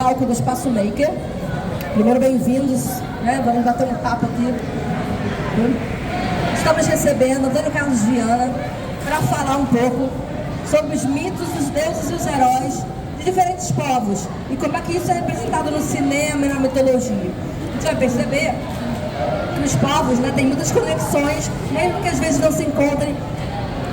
Palco do Espaço Maker. Primeiro, bem-vindos, né? Vamos bater um papo aqui. Estamos recebendo Antônio Carlos Viana para falar um pouco sobre os mitos, os deuses e os heróis de diferentes povos e como é que isso é representado no cinema e na mitologia. A gente vai perceber que os povos, né, têm muitas conexões, mesmo que às vezes não se encontrem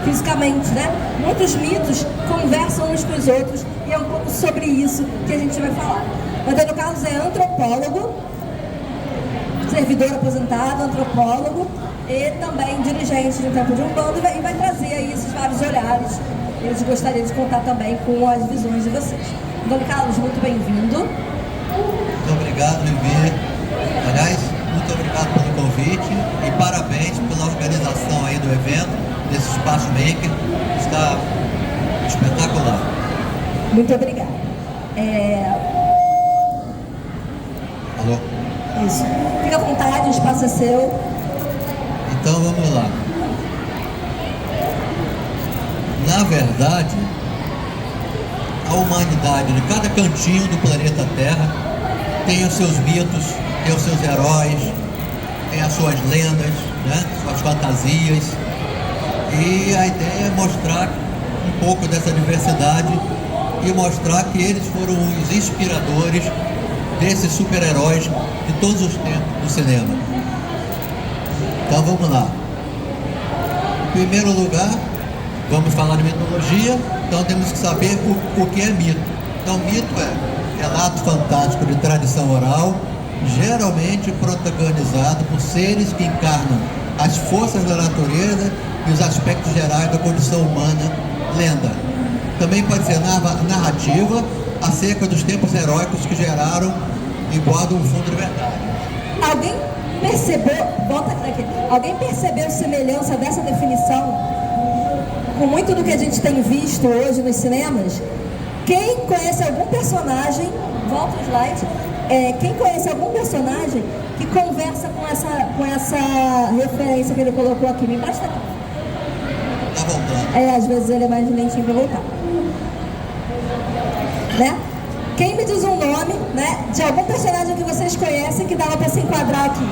fisicamente, né? Muitos mitos conversam uns com os outros e é um pouco sobre isso que a gente vai falar. Antônio Carlos é antropólogo, servidor aposentado, antropólogo e também dirigente de um templo de Umbanda e vai trazer aí esses vários olhares. Eu gostaria de contar também com as visões de vocês. Antônio Carlos, muito bem-vindo. Muito obrigado, Vivi. Aliás, muito obrigado pelo convite e parabéns pela organização aí do evento, desse Espaço Maker. Está espetacular. Muito obrigada. Alô? Isso. Fica à vontade, o espaço é seu. Então vamos lá. Na verdade, a humanidade de cada cantinho do planeta Terra tem os seus mitos, tem os seus heróis, tem as suas lendas, né? Suas fantasias. E a ideia é mostrar um pouco dessa diversidade e mostrar que eles foram os inspiradores desses super-heróis de todos os tempos do cinema. Então vamos lá. Em primeiro lugar, vamos falar de mitologia, então temos que saber o que é mito. Então mito é relato fantástico de tradição oral, geralmente protagonizado por seres que encarnam as forças da natureza e os aspectos gerais da condição humana. Lenda. Também pode ser narrativa acerca dos tempos heróicos que geraram e guardam um fundo de verdade. Alguém percebeu, alguém percebeu semelhança dessa definição com muito do que a gente tem visto hoje nos cinemas? Quem conhece algum personagem, volta o slide, quem conhece algum personagem que conversa com essa referência que ele colocou aqui? Me empresta aqui. Tá voltando. Às vezes ele é mais lentinho para voltar. Né? Quem me diz um nome, né, de algum personagem que vocês conhecem que dava para se enquadrar aqui?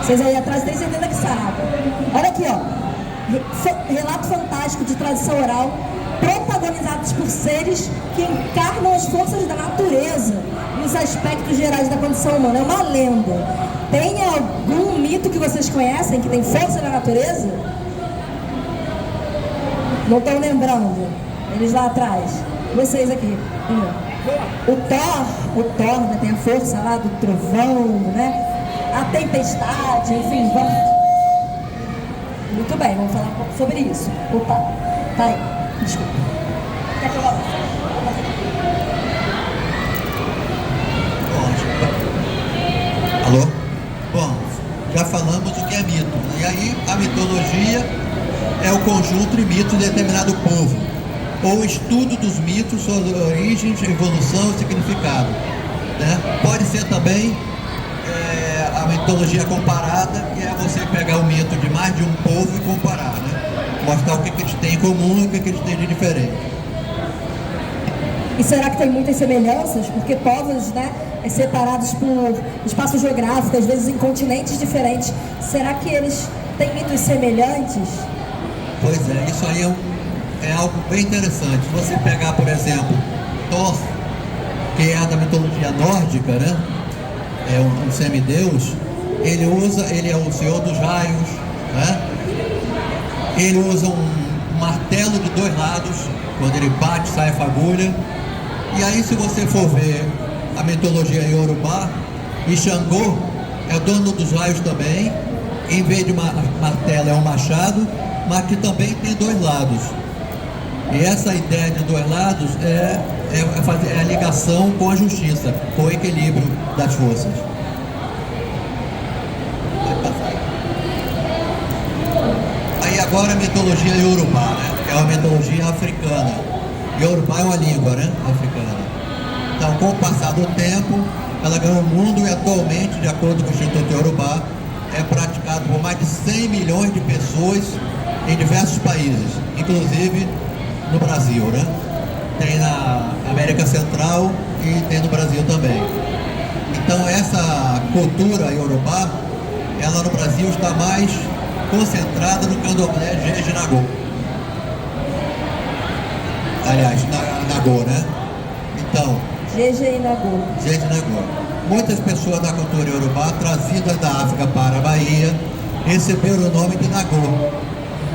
Vocês aí atrás têm certeza que sabem. Olha aqui, ó. Relato fantástico de tradição oral, protagonizados por seres que encarnam as forças da natureza e os aspectos gerais da condição humana. É uma lenda. Tem algum mito que vocês conhecem que tem força da natureza? Não estão lembrando? Eles lá atrás. Vocês aqui. O Thor, né, tem a força lá do trovão, né? A tempestade, enfim, vamos... Muito bem, vamos falar um pouco sobre isso. Opa, tá aí. Desculpa. Quer que eu vá? Alô? Bom, já falamos o que é mito. E aí, a mitologia é o conjunto de mitos de determinado povo, ou estudo dos mitos, suas origens, evolução e significado, né? Pode ser também a mitologia comparada, que é você pegar o mito de mais de um povo e comparar, né? Mostrar o que eles têm em comum e o que eles têm de diferente. E será que tem muitas semelhanças? Porque povos, né, separados por espaço geográfico, às vezes em continentes diferentes, será que eles têm mitos semelhantes? Pois é, isso aí é algo bem interessante. Se você pegar, por exemplo, Thor, que é da mitologia nórdica, né? É um semideus, ele é o senhor dos raios, né? Ele usa um martelo de dois lados, quando ele bate, sai a fagulha. E aí, se você for ver a mitologia iorubá, Xangô é dono dos raios também, em vez de martelo é um machado, mas que também tem dois lados. E essa ideia de dois lados é a ligação com a justiça, com o equilíbrio das forças. Aí agora a mitologia iorubá, né? É uma mitologia africana. Iorubá é uma língua, né? Africana. Então, com o passar do tempo, ela ganhou o mundo e atualmente, de acordo com o Instituto Iorubá, é praticado por mais de 100 milhões de pessoas em diversos países, inclusive no Brasil, né? Tem na América Central e tem no Brasil também. Então essa cultura iorubá, ela no Brasil está mais concentrada no candomblé Jeje Nagô. Aliás, Nagô, né? Então, Jeje Nagô. Jeje Nagô. Muitas pessoas da cultura iorubá, trazidas da África para a Bahia, receberam o nome de Nagô,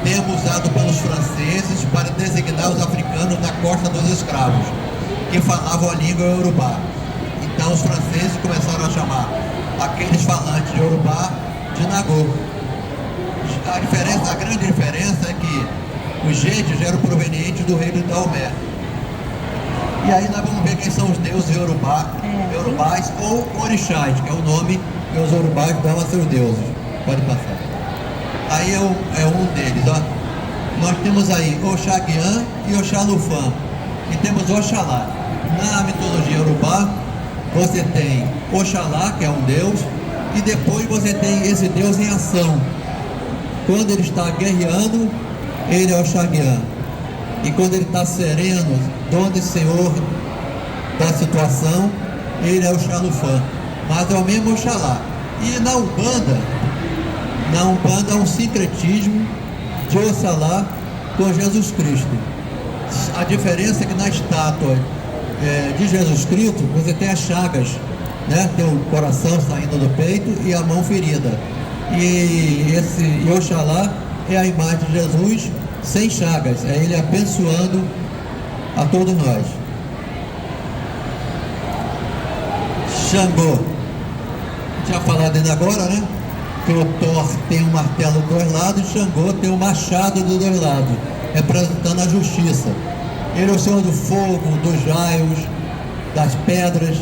termo usado pelos franceses para designar os africanos da costa dos escravos, que falavam a língua iorubá. Então os franceses começaram a chamar aqueles falantes de iorubá de Nagô. A grande diferença é que os jejes eram provenientes do reino de Daomé. E aí nós vamos ver quem são os deuses iorubás ou orixás, que é o nome que os iorubás dão a seus deuses. Pode passar. Aí é um deles, ó. Nós temos aí Oxaguian e Oxalufã. E temos Oxalá. Na mitologia iorubá, você tem Oxalá, que é um deus, e depois você tem esse deus em ação. Quando ele está guerreando, ele é Oxaguian. E quando ele está sereno, dono e senhor da situação, ele é Oxalufã. Mas é o mesmo Oxalá. E na Umbanda há um sincretismo de Oxalá com Jesus Cristo. A diferença é que na estátua de Jesus Cristo, você tem as chagas, né? Tem o coração saindo do peito e a mão ferida. E Oxalá é a imagem de Jesus sem chagas, é ele abençoando a todos nós. Xangô, já falado ainda agora, né? Que o Thor tem um martelo dos dois lados e Xangô tem um machado dos dois lados, representando a justiça. Ele é o senhor do fogo, dos raios, das pedras,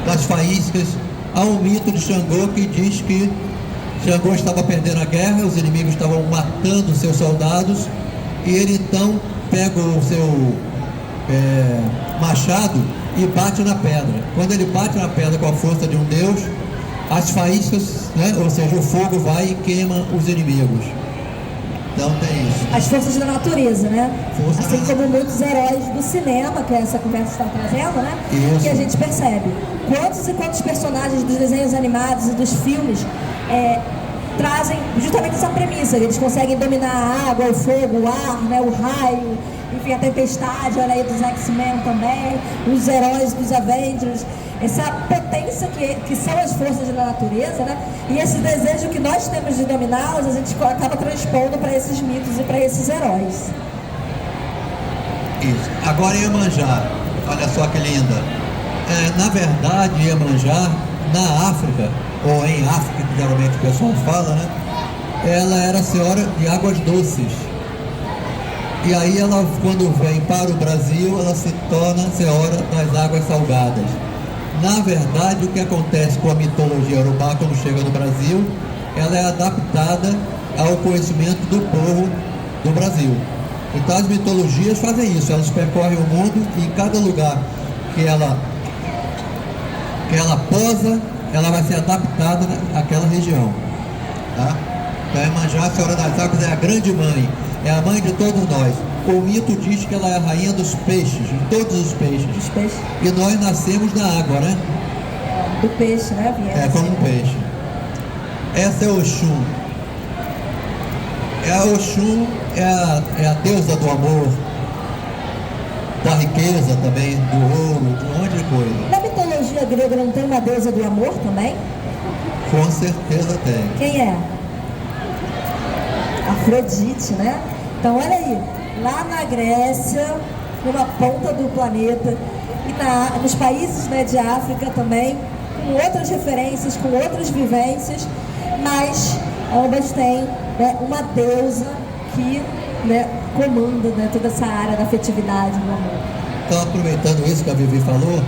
das faíscas. Há um mito de Xangô que diz que Xangô estava perdendo a guerra, os inimigos estavam matando seus soldados, e ele então pega o seu machado e bate na pedra. Quando ele bate na pedra com a força de um deus, as faíscas, né, ou seja, o fogo vai e queima os inimigos. Então tem isso. As forças da natureza, né? Assim como muitos heróis do cinema, que essa conversa está trazendo, né? Isso. Que a gente percebe. Quantos e quantos personagens dos desenhos animados e dos filmes trazem justamente essa premissa. Eles conseguem dominar a água, o fogo, o ar, né, o raio, enfim, a tempestade, olha aí dos X-Men também, os heróis dos Avengers, essa potência que são as forças da natureza, né? E esse desejo que nós temos de dominá-las, a gente acaba transpondo para esses mitos e para esses heróis. Isso. Agora Iemanjá, olha só que linda. Na verdade, Iemanjá, na África, ou em África, que geralmente o pessoal fala, né? Ela era a senhora de águas doces. E aí ela, quando vem para o Brasil, ela se torna a senhora das águas salgadas. Na verdade, o que acontece com a mitologia iorubá quando chega no Brasil, ela é adaptada ao conhecimento do povo do Brasil. Então as mitologias fazem isso, elas percorrem o mundo e em cada lugar que ela posa, ela vai ser adaptada àquela região. Tá? Então Iemanjá, a senhora das águas, é a grande mãe, é a mãe de todos nós. O mito diz que ela é a rainha dos peixes, de todos os peixes. Os peixes. E nós nascemos na água, né? Do peixe, né? Como um peixe. Essa é Oxum. Oxum é a deusa do amor, da riqueza também, do ouro, de um monte de coisa. Na mitologia grega não tem uma deusa do amor também? Com certeza tem. Quem é? Afrodite, né? Então olha aí, lá na Grécia, numa ponta do planeta, e nos países, né, de África também, com outras referências, com outras vivências, mas ambas têm, né, uma deusa que, né, comanda, né, toda essa área da afetividade do amor. Então, aproveitando isso que a Vivi falou,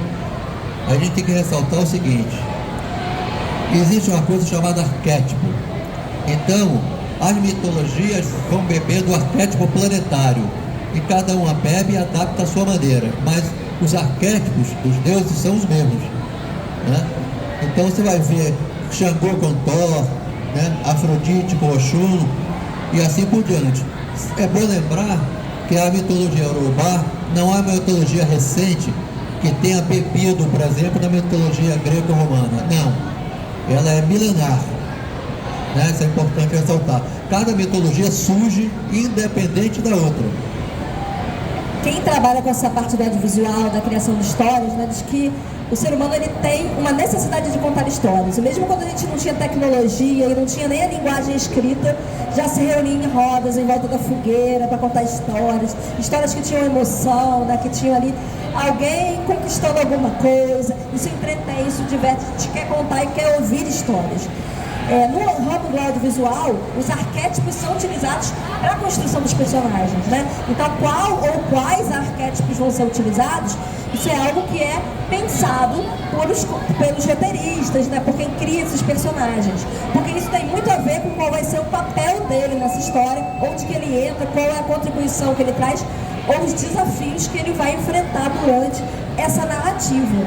a gente tem que ressaltar o seguinte: existe uma coisa chamada arquétipo. Então, as mitologias vão beber do arquétipo planetário, e cada uma bebe e adapta à sua maneira, mas os arquétipos dos deuses são os mesmos, né? Então você vai ver Xangô com Thor, né? Afrodite com Oxum e assim por diante. É bom lembrar que a mitologia iorubá não é uma mitologia recente que tenha bebido, por exemplo, na mitologia greco-romana. Não, ela é milenar, né? Isso é importante ressaltar. Cada mitologia surge independente da outra. Quem trabalha com essa parte do audiovisual, da criação de histórias, né, diz que o ser humano ele tem uma necessidade de contar histórias. E mesmo quando a gente não tinha tecnologia e não tinha nem a linguagem escrita, já se reunia em rodas, em volta da fogueira, para contar histórias. Histórias que tinham emoção, né, que tinham ali alguém conquistando alguma coisa. Isso entretém, isso diverte, a gente quer contar e quer ouvir histórias. No ramo do audiovisual, os arquétipos são utilizados para a construção dos personagens, né? Então, qual ou quais arquétipos vão ser utilizados, isso é algo que é pensado pelos roteiristas, né? Por quem cria esses personagens. Porque isso tem muito a ver com qual vai ser o papel dele nessa história, onde que ele entra, qual é a contribuição que ele traz, ou os desafios que ele vai enfrentar durante essa narrativa.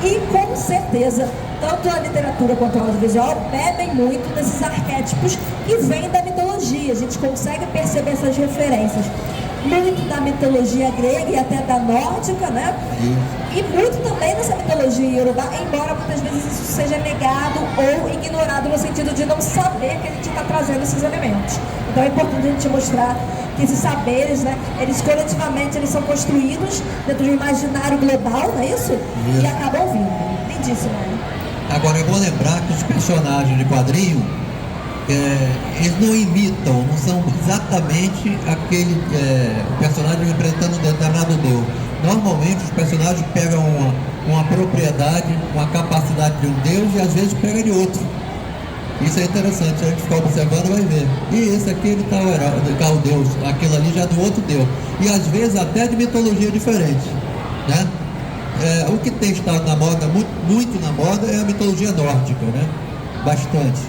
E, com certeza, tanto a literatura quanto o audiovisual bebem muito desses arquétipos que vêm da mitologia. A gente consegue perceber essas referências muito da mitologia grega e até da nórdica, né? E muito também dessa mitologia iorubá, embora muitas vezes isso seja negado ou ignorado no sentido de não saber que a gente está trazendo esses elementos. Então é importante a gente mostrar que esses saberes, né, eles coletivamente eles são construídos dentro de um imaginário global, não é isso? E acabam vindo. Lindíssimo, né? Agora, eu vou lembrar que os personagens de quadrinho, eles não imitam, não são exatamente aquele personagem representando um determinado deus. Normalmente, os personagens pegam uma propriedade, uma capacidade de um deus e às vezes pega de outro. Isso é interessante, se a gente ficar observando vai ver. E esse aqui ele tá o deus, aquilo ali já é do outro deus. E às vezes até de mitologia diferente, né? O que tem estado na moda, muito na moda, é a mitologia nórdica, né? Bastante.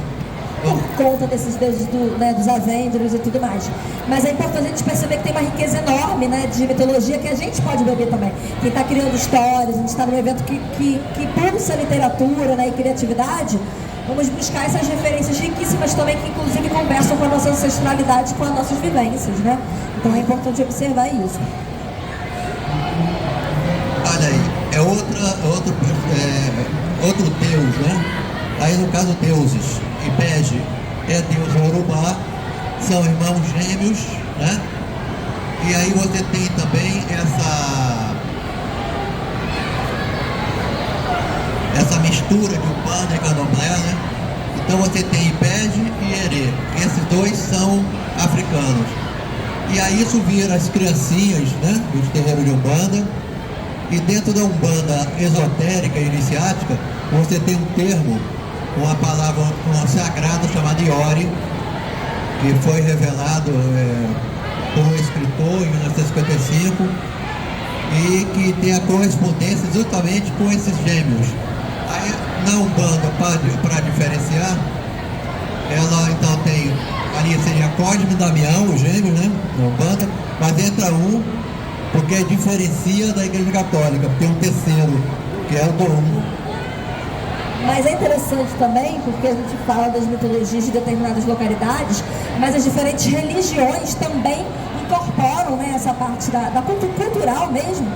Por conta desses deuses dos Avengers e tudo mais. Mas é importante a gente perceber que tem uma riqueza enorme, né, de mitologia que a gente pode beber também. Quem está criando histórias, a gente está num evento que pulsa literatura, né, e criatividade, vamos buscar essas referências riquíssimas também, que inclusive conversam com a nossa ancestralidade, com as nossas vivências, né? Então é importante observar isso. Olha aí, outro deus, né? Aí no caso deuses, Ipege é deus Yorubá, são irmãos gêmeos, né? E aí você tem também essa mistura de Umbanda e Candomblé, né? Então você tem Ipege e Herê, esses dois são africanos. E aí isso vira as criancinhas, né, dos terreiros de Umbanda. E dentro da Umbanda esotérica e iniciática, você tem um termo, uma palavra sagrada chamada Iori, que foi revelado por um escritor em 1955 e que tem a correspondência justamente com esses gêmeos. Aí, na Umbanda, para diferenciar, ela então tem, ali seria Cosme e Damião, os gêmeos, né, na Umbanda, mas entra um, porque diferencia da Igreja Católica, tem um terceiro, que é o Dorum. Mas é interessante também, porque a gente fala das mitologias de determinadas localidades, mas as diferentes religiões também incorporam, né, essa parte da cultural mesmo,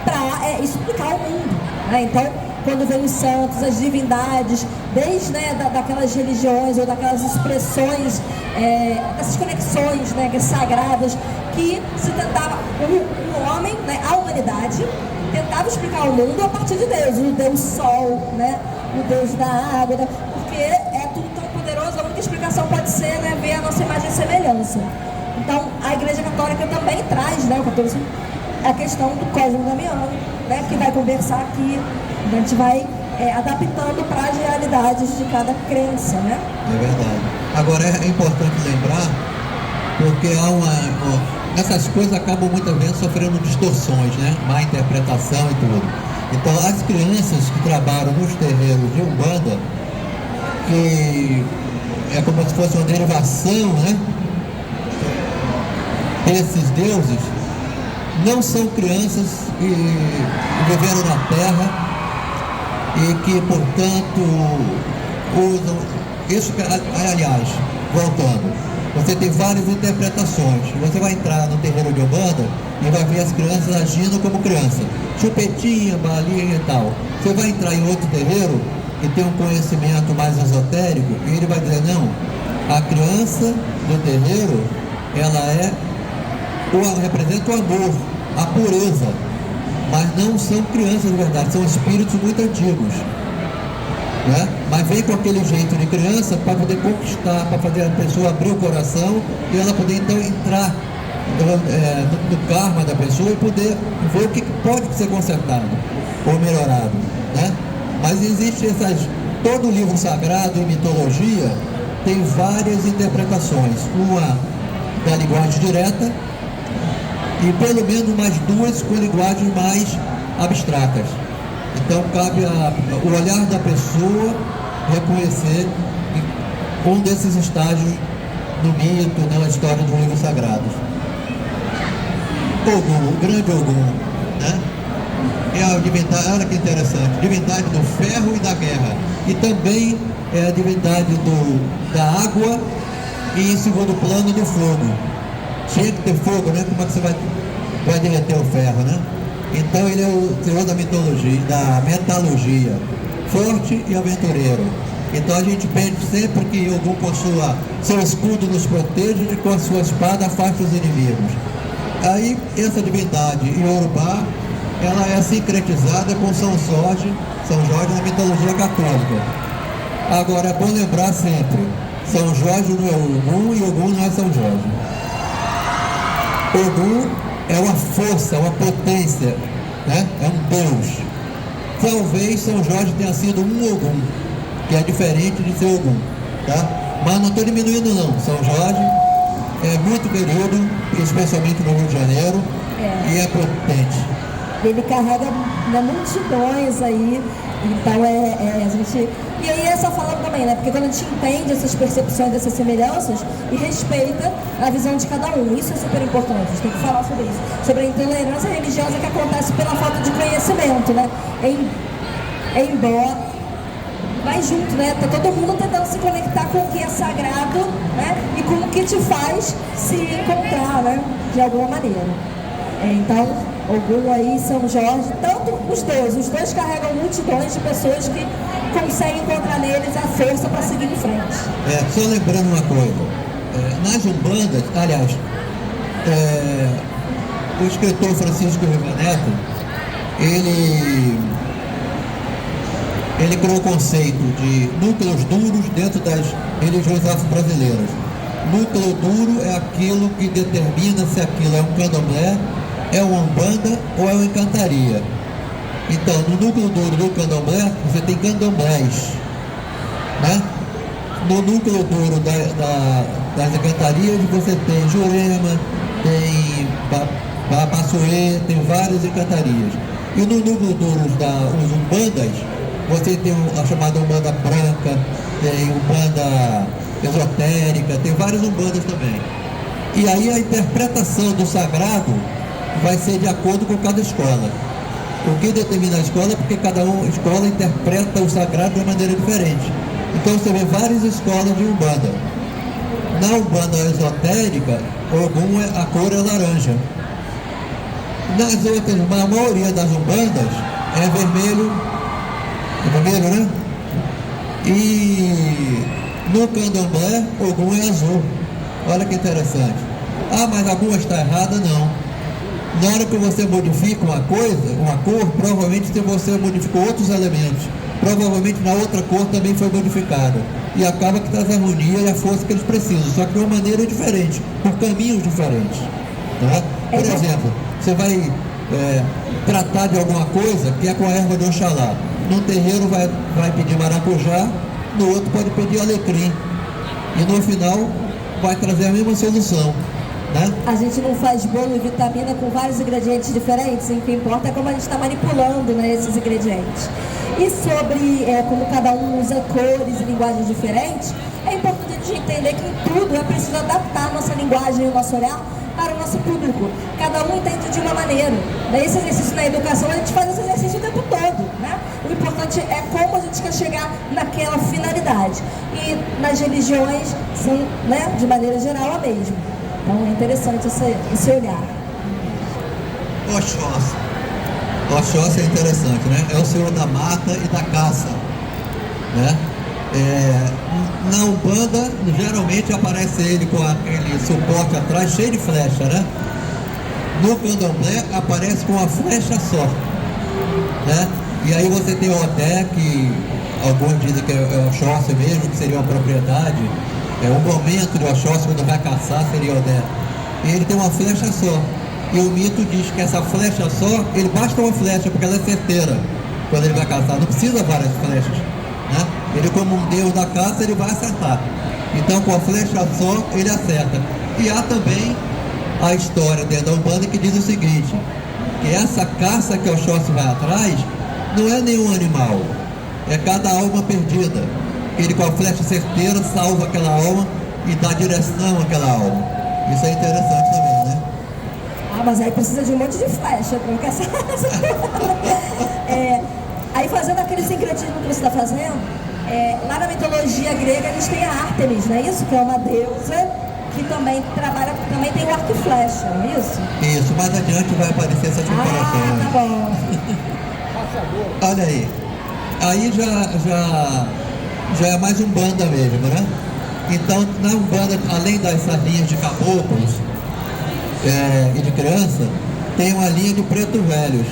para explicar o mundo, né? Então, quando vem os santos, as divindades, desde, né, daquelas religiões ou daquelas expressões, dessas conexões, né, sagradas, que se tentava, o homem, né, a humanidade, tentava explicar o mundo a partir de Deus, o Deus Sol, né, o Deus da água, porque é tudo tão poderoso, a única explicação pode ser, né, ver a nossa imagem e semelhança. Então, a Igreja Católica também traz, né, o católico, a questão do Cosme e Damião, né, que vai conversar aqui, a gente vai adaptando para as realidades de cada crença, né? É verdade. Agora é importante lembrar, porque essas coisas acabam muitas vezes sofrendo distorções, né? Má interpretação e tudo. Então as crianças que trabalham nos terreiros de Umbanda, que é como se fosse uma derivação, né, desses deuses, não são crianças que viveram na Terra e que, portanto, usam isso. Aliás, voltando, você tem várias interpretações. Você vai entrar no terreiro de Umbanda e vai ver as crianças agindo como criança, chupetinha, balinha e tal. Você vai entrar em outro terreiro e tem um conhecimento mais esotérico e ele vai dizer, não, a criança do terreiro, representa o amor, a pureza, mas não são crianças de verdade, são espíritos muito antigos, né? Mas vem com aquele jeito de criança para poder conquistar, para fazer a pessoa abrir o coração e ela poder então entrar no karma da pessoa e poder ver o que pode ser consertado ou melhorado, né? Mas existe todo o livro sagrado e mitologia tem várias interpretações, uma da linguagem direta e pelo menos mais duas com linguagens mais abstratas. Então cabe o olhar da pessoa reconhecer um desses estágios do mito, na história dos livros sagrados. Ogum, o grande Ogum, né? É a divindade, olha que interessante, divindade do ferro e da guerra. E também é a divindade da água e, em segundo plano, do fogo. Tinha que ter fogo, né? Como é que você vai derreter o ferro, né? Então ele é o senhor da mitologia, da metalurgia, forte e aventureiro. Então a gente pede sempre que Ogum possua seu escudo nos proteja e com a sua espada afaste os inimigos. Aí essa divindade Yorubá, ela é sincretizada com São Jorge na mitologia católica. Agora é bom lembrar sempre, São Jorge não é Ogum e Ogum não é São Jorge. Ogum é uma força, uma potência, né? É um Deus. Talvez São Jorge tenha sido um Ogum, que é diferente de ser Ogum, tá? Mas não estou diminuindo não, São Jorge é muito querido, especialmente no Rio de Janeiro, e é potente. Ele carrega multidões aí, então a gente... E aí é só falando também, né? Porque quando a gente entende essas percepções, essas semelhanças e respeita a visão de cada um, isso é super importante, a gente tem que falar sobre isso, sobre a intolerância religiosa que acontece pela falta de conhecimento, né? Embora vai junto, né? Tá todo mundo tentando se conectar com o que é sagrado, né? E com o que te faz se encontrar, né? De alguma maneira. Então, Ogum aí, São Jorge, tanto os dois carregam multidões de pessoas que conseguem encontrar neles a força para seguir em frente. Só lembrando uma coisa, nas Umbandas, aliás, o escritor Francisco Riva Neto, ele criou o conceito de núcleos duros dentro das religiões afro-brasileiras. Núcleo duro é aquilo que determina se aquilo é um candomblé, é uma umbanda ou é uma encantaria. Então, no núcleo duro do candomblé, você tem candomblés, né? No núcleo duro das encantarias, você tem Jurema, tem Babaçoê, tem várias encantarias. E no núcleo duro dos umbandas, você tem a chamada umbanda branca, tem umbanda esotérica, tem várias umbandas também. E aí a interpretação do sagrado vai ser de acordo com cada escola. O que determina a escola é porque cada escola interpreta o sagrado de maneira diferente. Então você vê várias escolas de Umbanda. Na Umbanda esotérica, a cor é laranja. Nas outras, a maioria das Umbandas é vermelho, né? E no candomblé, Ogum é azul. Olha que interessante. Ah, mas alguma está errada? Não. Na hora que você modifica uma cor, provavelmente você modificou outros elementos. Provavelmente na outra cor também foi modificada. E acaba que traz a harmonia e a força que eles precisam, só que de uma maneira diferente, por caminhos diferentes. Tá? Por exemplo, você vai tratar de alguma coisa que é com a erva de Oxalá. Num terreiro vai pedir maracujá, no outro pode pedir alecrim. E no final vai trazer a mesma solução. Né? A gente não faz bolo e vitamina com vários ingredientes diferentes, o que importa é como a gente está manipulando, né, esses ingredientes. E sobre como cada um usa cores e linguagens diferentes, é importante a gente entender que em tudo é preciso adaptar a nossa linguagem e o nosso olhar para o nosso público. Cada um entende de uma maneira. Esse exercício na educação, a gente faz esse exercício o tempo todo, né? O importante é como a gente quer chegar naquela finalidade. diversidade. E nas religiões, sim, né, de maneira geral, a mesma. Então é interessante esse olhar. Oxóssi. Oxóssi é interessante, né? É o senhor da mata e da caça, né? Na Umbanda, geralmente aparece ele com aquele suporte atrás cheio de flecha, né? No Candomblé aparece com uma flecha só, né? E aí você tem o Odé, que alguns dizem que é Oxóssi mesmo, que seria uma propriedade. O momento de Oxóssi, quando vai caçar, seria o Odé. E ele tem uma flecha só. E o mito diz que essa flecha só, ele basta uma flecha, porque ela é certeira quando ele vai caçar. Não precisa várias flechas, né? Ele, como um deus da caça, ele vai acertar. Então, com a flecha só, ele acerta. E há também a história dentro da Umbanda que diz o seguinte, que essa caça que Oxóssi vai atrás não é nenhum animal, é cada alma perdida. Ele, com a flecha certeira, salva aquela alma e dá direção àquela alma. Isso é interessante também, né? Mas aí precisa de um monte de flecha para caçar. Aí fazendo aquele sincretismo que você está fazendo, lá na mitologia grega eles têm a Ártemis, não é isso? Que é uma deusa que também trabalha, também tem o arco e flecha, não é isso? Isso, mais adiante vai aparecer essa comparação. Ah, tá bom. Olha aí. Aí já é mais Umbanda mesmo, né? Então, na Umbanda, além dessas linhas de caboclos e de criança, tem uma linha de pretos velhos.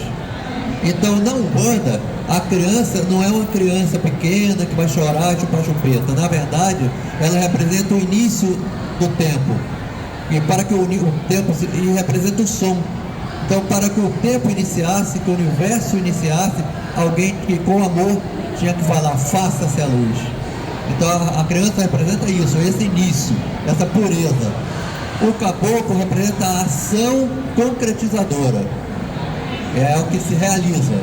Então, na Umbanda, a criança não é uma criança pequena que vai chorar e chupar chupeta. Na verdade, ela representa o início do tempo. E para que o tempo representa o som. Então, para que o tempo iniciasse, que o universo iniciasse, alguém que com amor tinha que falar, faça-se a luz. Então, a criança representa isso, esse início, essa pureza. O caboclo representa a ação concretizadora. É o que se realiza.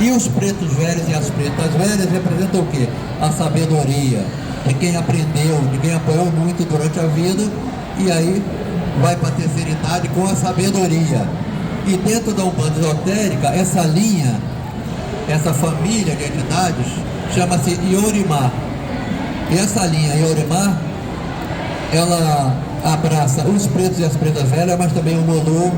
E os pretos velhos e as pretas velhas representam o quê? A sabedoria de quem aprendeu, de quem apoiou muito durante a vida e aí vai para a terceira idade com a sabedoria. E dentro da Umbanda esotérica, essa linha, essa família de entidades chama-se Yorimá. E essa linha Yorimá, ela abraça os pretos e as pretas velhas, mas também o Molu,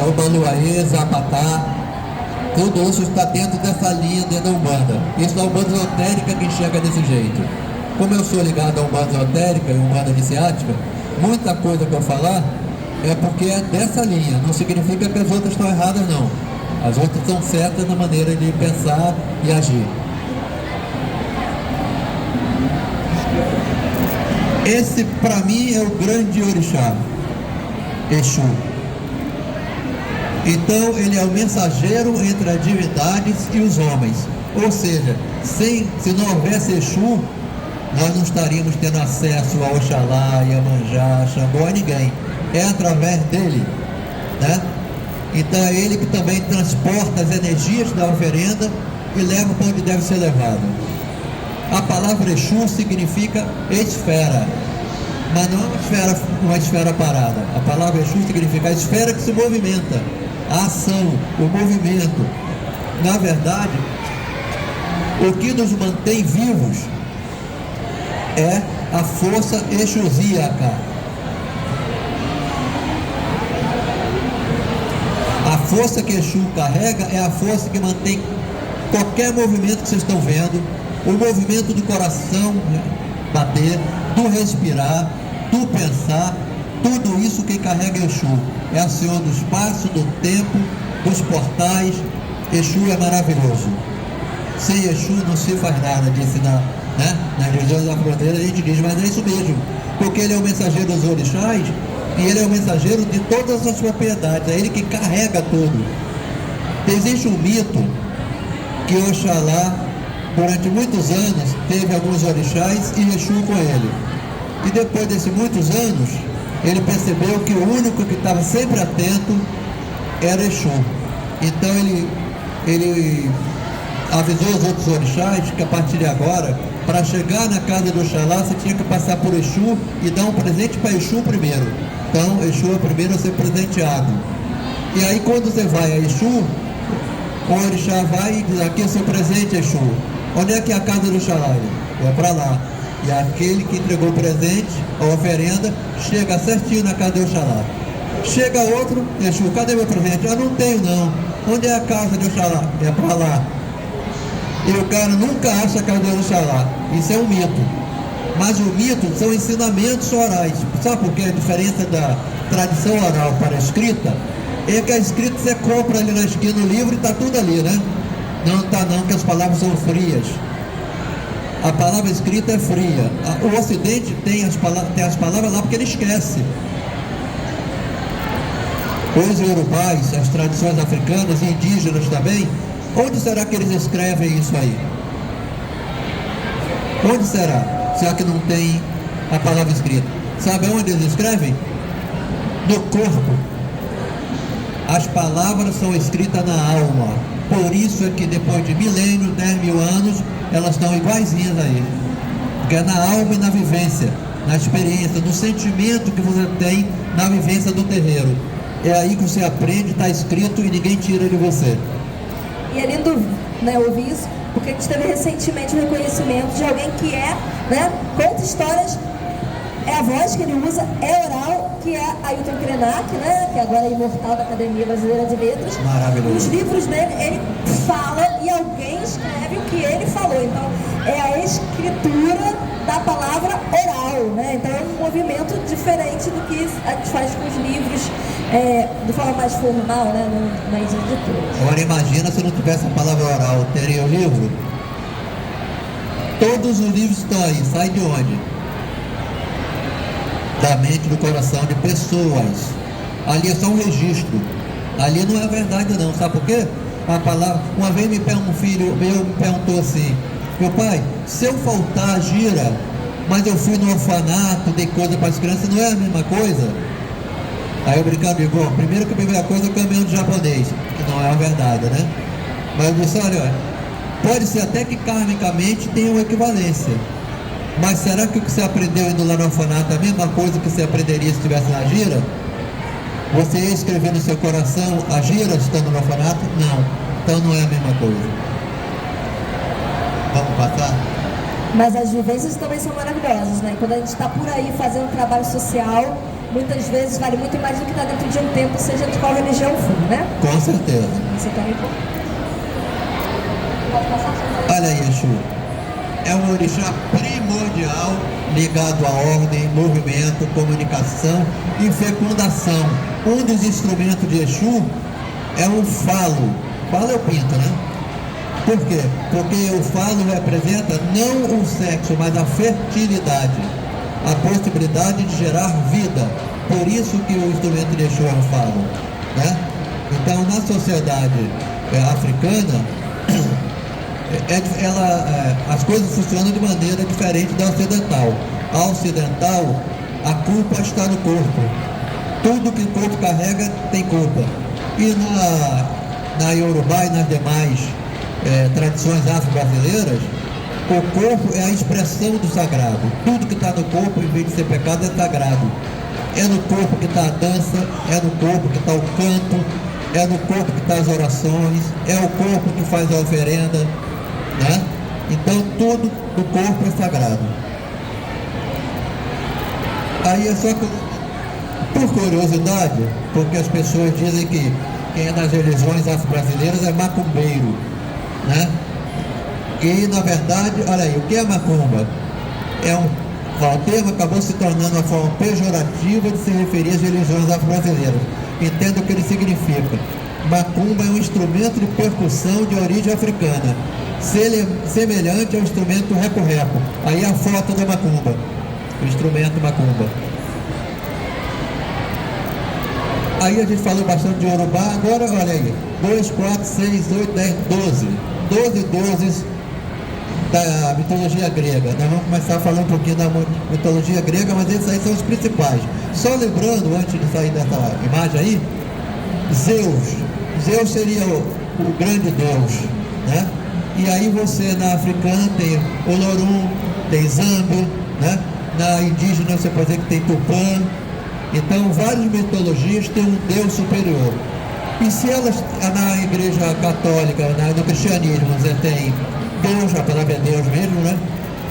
o Baluaê, Zapatá, tudo isso está dentro dessa linha dentro da Umbanda. Isso é a Umbanda esotérica que enxerga desse jeito. Como eu sou ligado à Umbanda esotérica e Umbanda iniciática, muita coisa que eu falar é porque é dessa linha, não significa que as outras estão erradas, não. As outras estão certas na maneira de pensar e agir. Esse, para mim, é o grande orixá, Exu. Então, ele é o mensageiro entre as divindades e os homens. Ou seja, se não houvesse Exu, nós não estaríamos tendo acesso a Oxalá, Iemanjá, Xangô, a ninguém. É através dele, né? Então é ele que também transporta as energias da oferenda e leva para onde deve ser levado. A palavra Exu significa esfera, mas não é uma esfera parada. A palavra Exu significa a esfera que se movimenta, a ação, o movimento. Na verdade, o que nos mantém vivos é a força exusíaca. A força que Exu carrega é a força que mantém qualquer movimento que vocês estão vendo, o movimento do coração bater, do respirar, do pensar, tudo isso quem carrega é Exu. É o Senhor do espaço, do tempo, dos portais. Exu é maravilhoso. Sem Exu não se faz nada, disse nas religiões da fronteira, a gente diz, mas é isso mesmo, porque ele é o mensageiro dos orixás e ele é o mensageiro de todas as propriedades, é ele que carrega tudo. Existe um mito que Oxalá, durante muitos anos, teve alguns orixás e Exu com ele. E depois desses muitos anos, ele percebeu que o único que estava sempre atento era Exu. Então ele avisou os outros orixás que a partir de agora, para chegar na casa do Oxalá, você tinha que passar por Exu e dar um presente para Exu primeiro. Então, Exu é primeiro a ser presenteado. E aí, quando você vai a Exu, O orixá vai e diz: aqui é seu presente, Exu. Onde é que é a casa do Oxalá? É para lá. E aquele que entregou o presente, a oferenda, chega certinho na casa do Oxalá. Chega outro: Exu, cadê meu presente? Eu não tenho não. Onde é a casa do Oxalá? É para lá. E o cara nunca acha a casa do Oxalá. Isso é um mito. Mas o mito são ensinamentos orais. Sabe por que a diferença da tradição oral para a escrita? É que a escrita você compra ali na esquina o livro e está tudo ali, né? Não está não, que as palavras são frias. A palavra escrita é fria. O Ocidente tem as palavras lá porque ele esquece. Os iorubais, as tradições africanas e indígenas também, onde será que eles escrevem isso aí? Onde será? Já que não tem a palavra escrita. Sabe onde eles escrevem? No corpo. As palavras são escritas na alma. Por isso é que depois de milênios, 10.000 anos, elas estão iguaizinhas a ele. Porque é na alma e na vivência, na experiência, no sentimento que você tem na vivência do terreiro. É aí que você aprende, está escrito e ninguém tira de você. E é lindo, né, ouvir isso, porque a gente teve recentemente o reconhecimento de alguém que conta histórias, é a voz que ele usa, é oral, que é Ailton Krenak, né, que agora é imortal da Academia Brasileira de Letras. Maravilhoso. Os livros dele, ele fala e alguém escreve o que ele falou. Então, é a escritura da palavra oral, né? Então, é um movimento diferente do que a gente faz com os livros, de forma mais formal, né, nas editoras. Agora imagina se não tivesse a palavra oral, teria o livro? Todos os livros estão aí, saem de onde? Da mente, do coração de pessoas. Ali é só um registro. Ali não é verdade não, sabe por quê? A palavra, uma vez um filho meu me perguntou assim: meu pai, se eu faltar a gira, mas eu fui no orfanato, dei coisa para as crianças, não é a mesma coisa? Aí eu brincando, digo: bom, primeiro que a primeira coisa é o caminhão de japonês, que não é a verdade, né? Mas eu disse: olha, pode ser até que karmicamente tenha uma equivalência, mas será que o que você aprendeu indo lá no orfanato é a mesma coisa que você aprenderia se estivesse na gira? Você ia escrever no seu coração a gira estando no orfanato? Não. Então não é a mesma coisa. Vamos passar? Mas as vivências também são maravilhosas, né? Quando a gente está por aí fazendo um trabalho social, muitas vezes vale muito mais do que está dentro de um templo, seja de qual religião for, né? Com certeza. Você também pode passar? Olha aí, Exu. É um orixá primordial ligado à ordem, movimento, comunicação e fecundação. Um dos instrumentos de Exu é o falo. Falo é o pinto, né? Por quê? Porque o falo representa não o sexo, mas a fertilidade, a possibilidade de gerar vida. Por isso que o instrumento de Exu é o falo, né? Então, na sociedade africana, as coisas funcionam de maneira diferente da ocidental. A ocidental, a culpa está no corpo. Tudo que o corpo carrega tem culpa. E na Iorubá e nas demais tradições afro-brasileiras, o corpo é a expressão do sagrado. Tudo que está no corpo, em vez de ser pecado, é sagrado. É no corpo que está a dança, é no corpo que está o canto, é no corpo que estão as orações, é o corpo que faz a oferenda, né? Então tudo do corpo é sagrado. Aí é só por curiosidade, porque as pessoas dizem que quem é das religiões afro-brasileiras é macumbeiro, né? E na verdade, olha aí, o que é macumba? O termo acabou se tornando uma forma pejorativa de se referir às religiões afro-brasileiras. Entenda o que ele significa. Macumba é um instrumento de percussão de origem africana, semelhante ao instrumento reco-reco. Aí a foto da macumba, o instrumento macumba. Aí a gente falou bastante de Iorubá, agora olha aí, 2, 4, 6, 8, 10, 12. 12 deuses da mitologia grega. Nós vamos começar falando um pouquinho da mitologia grega, mas esses aí são os principais. Só lembrando, antes de sair dessa imagem aí, Zeus seria o grande deus, né? E aí você na africana tem Olorum, tem Zambi, né? Na indígena você pode dizer que tem Tupã. Então várias mitologias têm um deus superior. E se elas, na igreja católica, no cristianismo, você tem Deus, a palavra é Deus mesmo, né?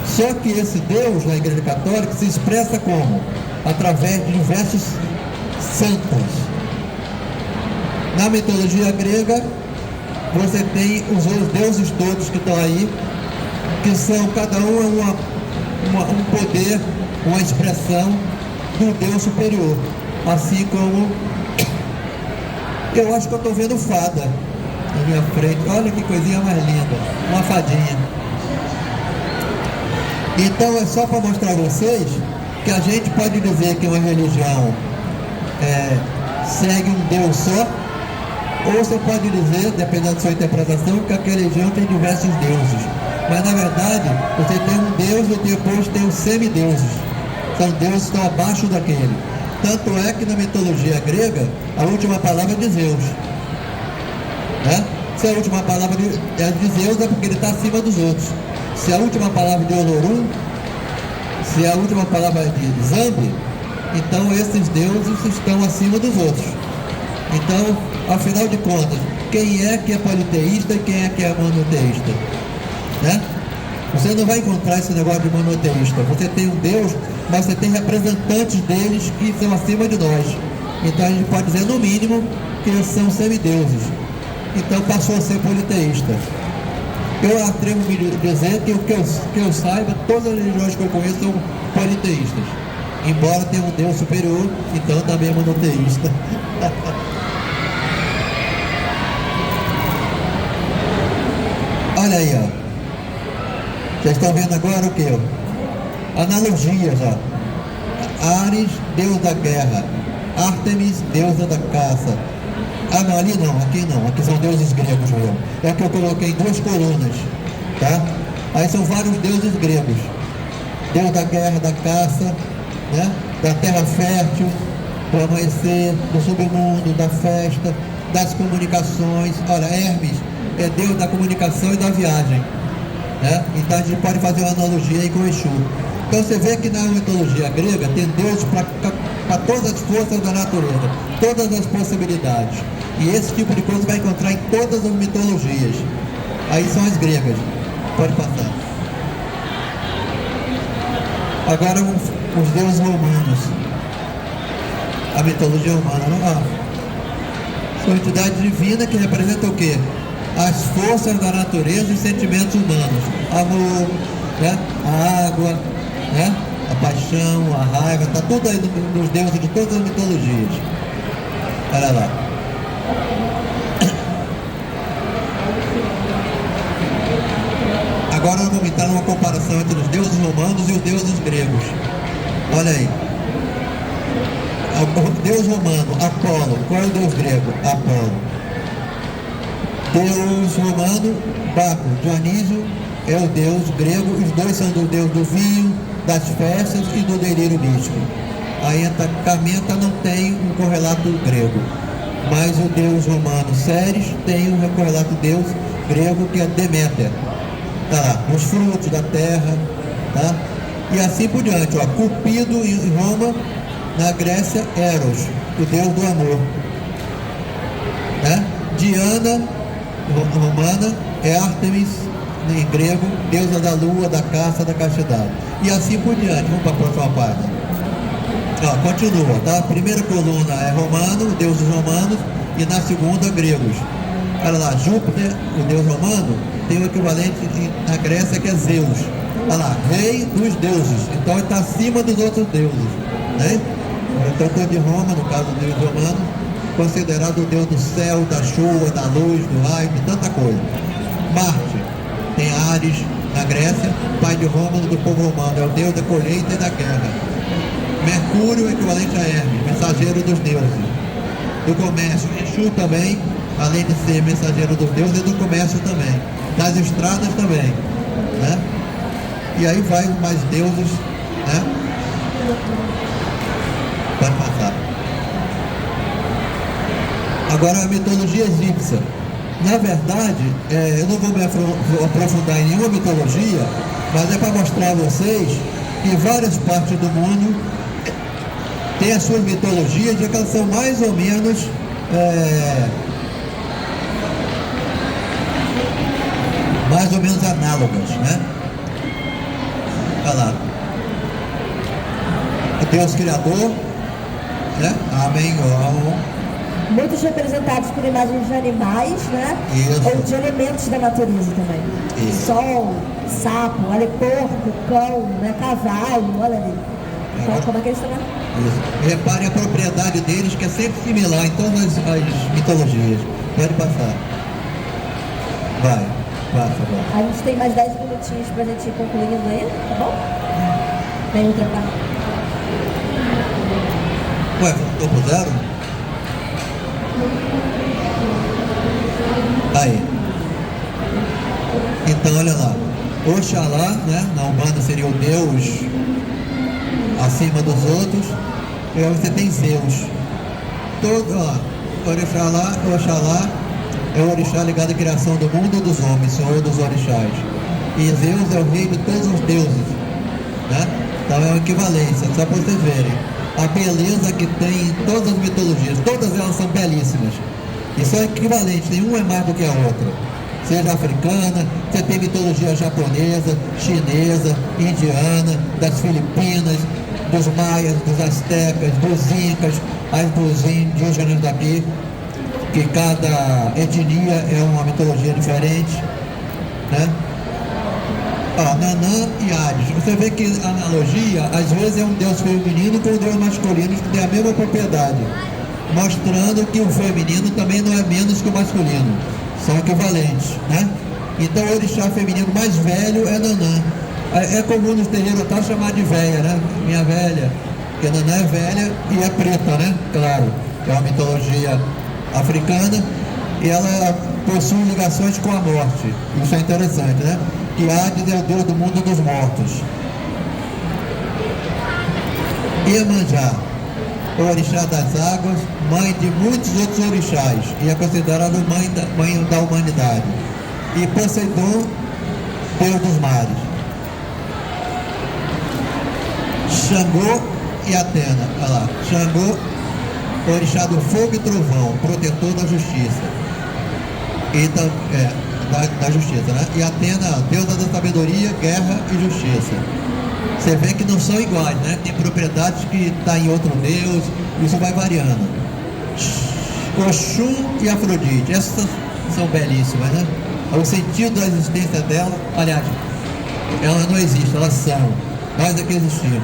Só que esse Deus na igreja católica se expressa como? Através de diversos santos. Na mitologia grega, você tem os deuses todos que estão aí, que são cada um um poder, uma expressão do Deus superior. Assim como eu acho que eu estou vendo fada na minha frente. Olha que coisinha mais linda, uma fadinha. Então é só para mostrar a vocês que a gente pode dizer que uma religião segue um Deus só, ou você pode dizer, dependendo da sua interpretação, que aquela religião tem diversos deuses. Mas na verdade, você tem um Deus e depois tem os semideuses. São deuses que estão abaixo daquele. Tanto é que na mitologia grega, a última palavra é de Zeus. Né? Se a última palavra é de Zeus, é porque ele está acima dos outros. Se a última palavra de Olorum, se a última palavra é de Zambi, então esses deuses estão acima dos outros. Então, afinal de contas, quem é que é politeísta e quem é que é monoteísta? Né? Você não vai encontrar esse negócio de monoteísta. Você tem um Deus, mas você tem representantes deles que são acima de nós. Então a gente pode dizer, no mínimo, que eles são semideuses. Então passou a ser politeísta. Eu atrevo a me dizer que eu saiba, todas as religiões que eu conheço são politeístas. Embora tenha um Deus superior, então também é monoteísta. Olha aí, ó. Vocês estão vendo agora o que? Analogias, ó. Ares, deus da guerra. Ártemis, deusa da caça. Ah, não, ali não, aqui são deuses gregos mesmo. É que eu coloquei 2 colunas, tá? Aí são vários deuses gregos. Deus da guerra, da caça, né? Da terra fértil, do amanhecer, do submundo, da festa, das comunicações. Olha, Hermes é deus da comunicação e da viagem, né? Então a gente pode fazer uma analogia aí com o Exu. Então você vê que na mitologia grega tem deuses para todas as forças da natureza, todas as possibilidades. E esse tipo de coisa vai encontrar em todas as mitologias. Aí são as gregas. Pode passar. Agora os deuses romanos. A mitologia humana, não? São entidades divinas que representam o quê? As forças da natureza e os sentimentos humanos. Amor, né? A água, né? A paixão, a raiva, está tudo aí nos deuses de todas as mitologias. Olha lá. Agora nós vamos entrar numa comparação entre os deuses romanos e os deuses gregos. Olha aí. O deus romano, Apolo. Qual é o deus grego? Apolo. Deus romano, Baco. Dionísio é o deus grego. Os dois são do deus do vinho, das festas e do delírio místico. Aí entra Carmenta, não tem um correlato grego. Mas o deus romano Ceres tem um correlato deus grego que é Deméter. Tá lá, os frutos da terra, tá? E assim por diante, ó. Cupido em Roma, na Grécia, Eros, o deus do amor, né? Diana, romana, é Ártemis, em grego, deusa da lua, da caça, da castidade. E assim por diante. Vamos para a próxima página. Ó, continua, tá? A primeira coluna é romano, deuses romanos, e na segunda, gregos. Olha lá, Júpiter, o deus romano, tem o equivalente na Grécia que é Zeus. Olha lá, rei dos deuses. Então ele está acima dos outros deuses, né? Então o deus de Roma, no caso do deus romano, considerado o deus do céu, da chuva, da luz, do raio, de tanta coisa. Marte, tem Ares na Grécia, pai de Roma, do povo romano, é o deus da colheita e da guerra. Mercúrio, equivalente a Hermes, mensageiro dos deuses. Do comércio, Exu também, além de ser mensageiro dos deuses, é do comércio também. Das estradas também, né? E aí vai mais deuses, né? Pode passar. Agora a mitologia egípcia. Na verdade, eu não vou me aprofundar em nenhuma mitologia, mas é para mostrar a vocês que várias partes do mundo têm as suas mitologias, e que elas são mais ou menos análogas, né? Olha lá. O Deus Criador, né? Amém. Muitos representados por imagens de animais, né? Isso. Ou de elementos da natureza também. Isso. Sol, sapo, olha, porco, cão, né? Cavalo, olha ali. Então, como é que eles estão? Isso. Repare a propriedade deles, que é sempre similar em todas as mitologias. Pode passar. Vai, passa agora. A gente tem mais 10 minutinhos pra gente ir concluindo aí, tá bom? Tem outra parte. Ué, voltou pro zero? Aí. Então, olha lá. Oxalá, né? Na Umbanda seria o Deus acima dos outros. E aí você tem Zeus. Todo, ó. Oxalá é o orixá ligado à criação do mundo e dos homens, senhor dos orixás. E Zeus é o rei de todos os deuses, né? Então é uma equivalência, só para vocês verem. A beleza que tem em todas as mitologias, todas elas são belíssimas. E são equivalentes, nenhuma é mais do que a outra. Seja africana, você tem mitologia japonesa, chinesa, indiana, das Filipinas, dos maias, dos astecas, dos incas, as dos indígenas daqui, que cada etnia é uma mitologia diferente, né? Nanã e Hades. Você vê que a analogia, às vezes, é um deus feminino com um deus masculino que tem a mesma propriedade, mostrando que o feminino também não é menos que o masculino, são equivalentes, né? Então o orixá feminino mais velho é Nanã. É comum nos terreiros até chamar de véia, né? Minha velha, porque Nanã é velha e é preta, né? Claro, é uma mitologia africana e ela possui ligações com a morte. Isso é interessante, né? Que Hades é o deus do mundo dos mortos. Iemanjá, o orixá das águas, mãe de muitos outros orixás, e é considerado mãe da humanidade. E Poseidon, deus dos mares. Xangô e Atena, olha lá. Xangô, orixá do fogo e trovão, protetor da justiça. E da justiça, né? E Atena, deusa da sabedoria, guerra e justiça. Você vê que não são iguais, né? Tem propriedades que está em outro deus, isso vai variando. Oxum e Afrodite, essas são belíssimas, né? O sentido da existência dela, aliás, elas não existem, elas são. Nós é que existimos.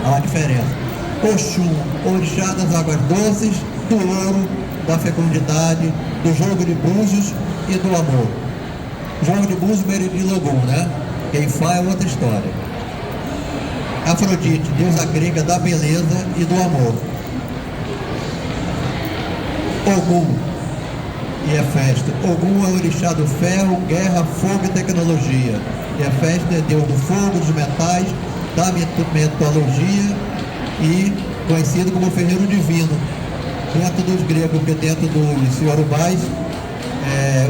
Há uma diferença. Oxum, orixá das águas doces, do ouro, da fecundidade, do jogo de búzios e do amor. Jogo de búzios, Meridi Logum, né? Quem faz é outra história. Afrodite, deusa grega da beleza e do amor. Ogum e Hefesto. Ogum é o orixá do ferro, guerra, fogo e tecnologia. E Hefesto é deus do fogo, dos metais, da metodologia e conhecido como ferreiro divino. Dentro dos gregos, porque dentro dos iorubais,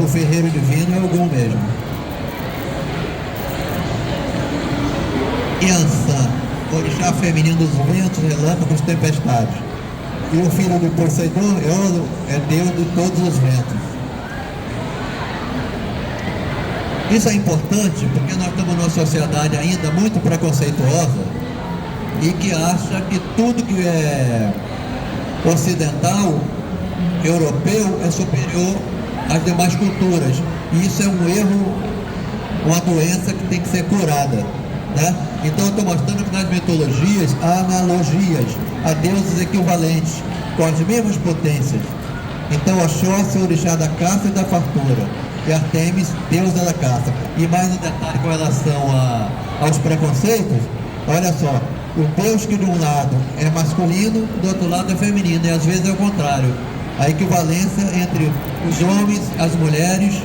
o ferreiro divino é Ogum mesmo. Yansan, orixá feminino dos ventos, relâmpagos, tempestades. E o filho de Poseidon é deus de todos os ventos. Isso é importante porque nós estamos numa sociedade ainda muito preconceituosa e que acha que tudo que é ocidental, europeu, é superior às demais culturas. E isso é um erro, uma doença que tem que ser curada, né? Então eu estou mostrando que nas mitologias há analogias a deuses equivalentes, com as mesmas potências. Então Oxóssi é o orixá da caça e da fartura, e Artemis, deusa da caça. E mais um detalhe com relação aos preconceitos, olha só, o deus que de um lado é masculino, do outro lado é feminino, e às vezes é o contrário. A equivalência entre os homens, as mulheres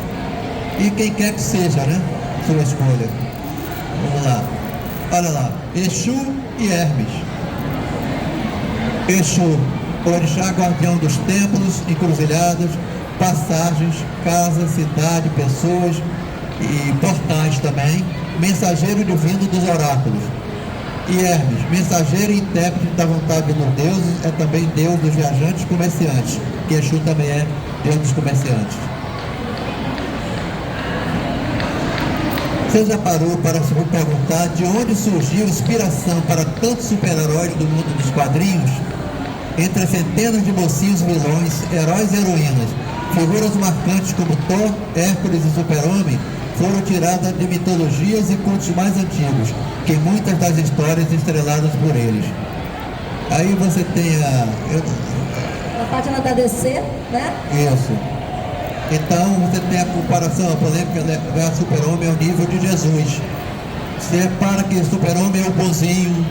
e quem quer que seja, né? Sua escolha. Vamos lá. Olha lá. Exu e Hermes. Exu, orixá guardião dos templos, encruzilhadas, passagens, casas, cidade, pessoas e portais também. Mensageiro divino dos oráculos. E Hermes, mensageiro e intérprete da vontade dos deuses, é também deus dos viajantes comerciantes, que Exu também é deus dos comerciantes. Você já parou para se perguntar de onde surgiu inspiração para tantos super-heróis do mundo dos quadrinhos? Entre centenas de mocinhos vilões, heróis e heroínas, figuras marcantes como Thor, Hércules e Super-Homem foram tiradas de mitologias e contos mais antigos, que muitas das histórias estreladas por eles. Aí você tem Na página da DC, né? Isso. Então você tem a comparação, por exemplo, que o Super-Homem é o nível de Jesus. Você repara que o Super-Homem é o bonzinho,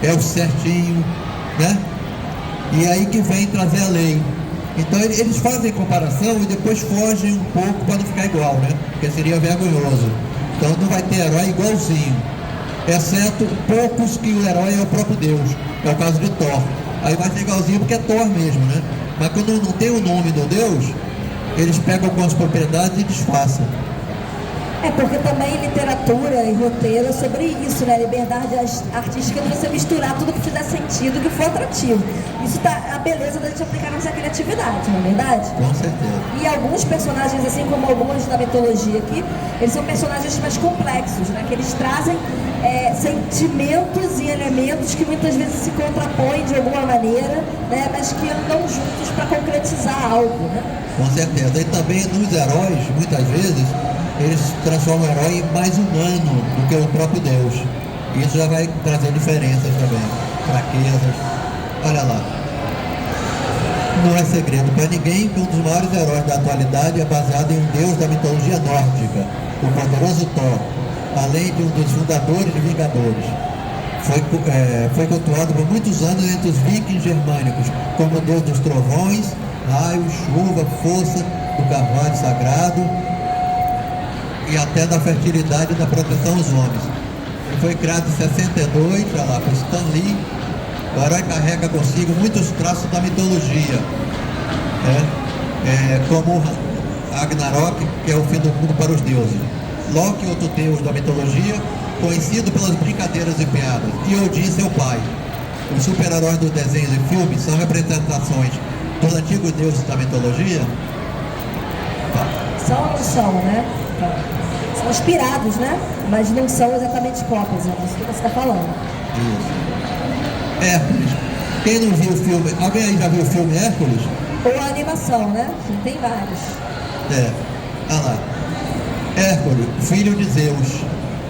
é o certinho, né? E aí que vem trazer a lei. Então eles fazem comparação e depois fogem um pouco para não ficar igual, né? Porque seria vergonhoso. Então não vai ter herói igualzinho. Exceto poucos que o herói é o próprio Deus. É o caso de Thor. Aí vai ser igualzinho porque é Thor mesmo, né? Mas quando não tem o nome do Deus, eles pegam algumas propriedades e disfarçam. É porque também literatura e roteiro é sobre isso, né? Liberdade artística de você misturar tudo que fizer sentido, que for atrativo. Isso tá a beleza da gente aplicar nossa criatividade, não é verdade? Com certeza. E alguns personagens, assim como alguns da mitologia aqui, eles são personagens mais complexos, né? Que eles trazem sentimentos e elementos que muitas vezes se contrapõem de alguma maneira, né? Mas que andam juntos para concretizar algo, né? Com certeza. E também nos heróis, muitas vezes, eles transformam o herói mais humano do que o próprio Deus. Isso já vai trazer diferenças também, fraquezas. Olha lá. Não é segredo para ninguém que um dos maiores heróis da atualidade é baseado em um deus da mitologia nórdica, o poderoso Thor, além de um dos fundadores de Vingadores. Foi cultuado por muitos anos entre os vikings germânicos como o deus dos trovões, raios, chuva, força, do carvalho sagrado e até da fertilidade e da proteção aos homens. Ele foi criado em 62, olha lá, por Stan Lee. O herói carrega consigo muitos traços da mitologia, como Ragnarok, que é o fim do mundo para os deuses. Loki, outro deus da mitologia, conhecido pelas brincadeiras e piadas, e Odin, seu pai. Os super-heróis dos desenhos e filmes são representações dos antigos deuses da mitologia? São ou não são, né? São inspirados, né? Mas não são exatamente cópias, é disso que você está falando. Isso. Hércules. Quem não viu o filme? Alguém aí já viu o filme Hércules? Ou a animação, né? Tem vários. Olha lá. Hércules, filho de Zeus.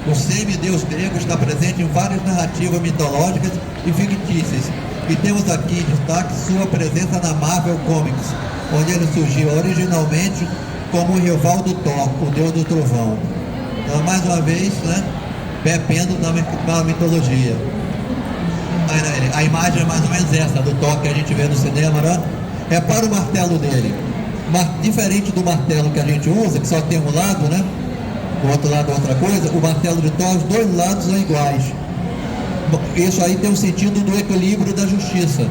O semideus grego está presente em várias narrativas mitológicas e fictícias. E temos aqui em destaque sua presença na Marvel Comics, onde ele surgiu originalmente como o rival do Thor, o deus do trovão. Então, mais uma vez, né, bebendo na mitologia. A imagem é mais ou menos essa, do Thor que a gente vê no cinema, né? Repara o martelo dele. Diferente do martelo que a gente usa, que só tem um lado, né? O outro lado é outra coisa. O martelo de Thor, os dois lados são iguais. Isso aí tem o sentido do equilíbrio da justiça.